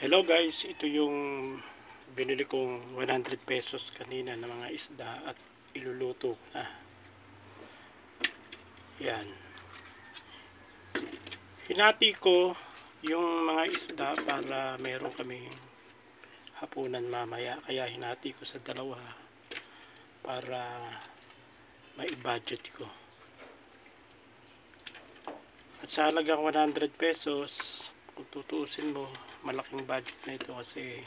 Hello guys, ito yung binili kong 100 pesos kanina na mga isda at iluluto na. Yan. Hinati ko yung mga isda para meron kaming hapunan mamaya. Kaya hinati ko sa dalawa para mai-budget ko. At sa halagang 100 pesos, kung tutuusin mo, malaking budget na ito kasi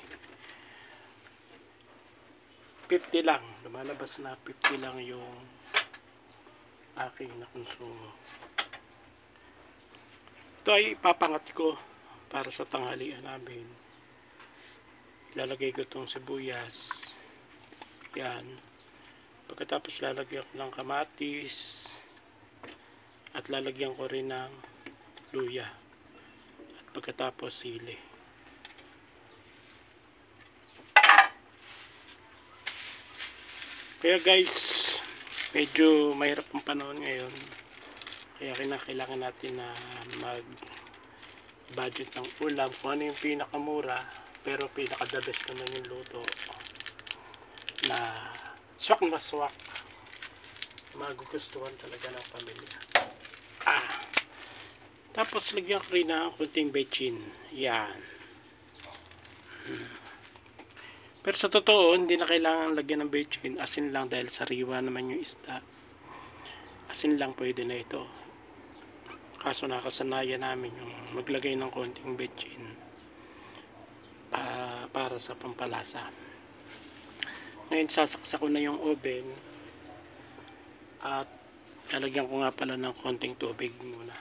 50 lang. Lumalabas na 50 lang yung aking nakonsumo. Ito ay ipapangat ko para sa tanghalian namin. Ilalagay ko itong sibuyas. Yan. Pagkatapos lalagyan ko ng kamatis at lalagyan ko rin ng luya. At pagkatapos sili. Kaya guys, medyo mahirap ang panahon ngayon. Kaya kailangan natin na mag-budget ng ulam. Kung ano yung pinakamura, pero pinaka-the best naman yung luto. Na swak na swak. Magugustuhan talaga ng pamilya. Tapos lagyan ko rin ng kunting bechin. Yan. Pero sa totoo, hindi na kailangan lagyan ng bechin. Asin lang dahil sariwa naman yung isda. Asin lang pwede na ito. Kaso nakasanayan namin yung maglagay ng konting bechin para sa pampalasa. Ngayon sasaksak ko na yung oven at lalagyan ko nga pala ng konting tubig muna.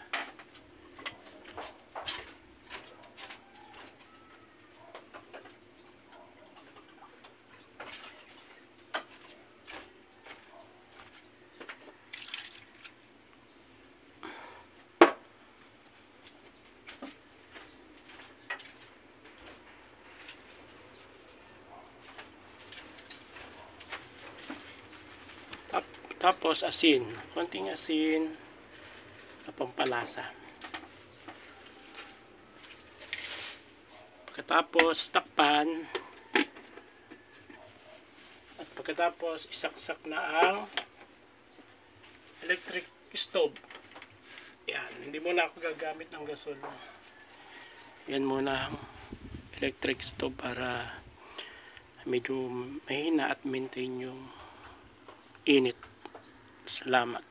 Tapos asin, konting asin na pampalasa. Pagkatapos takpan at pagkatapos isaksak na ang electric stove. Yan, hindi muna ako gagamit ng gasol. Yan muna ang electric stove para medyo mahina at maintain yung init. Salamat.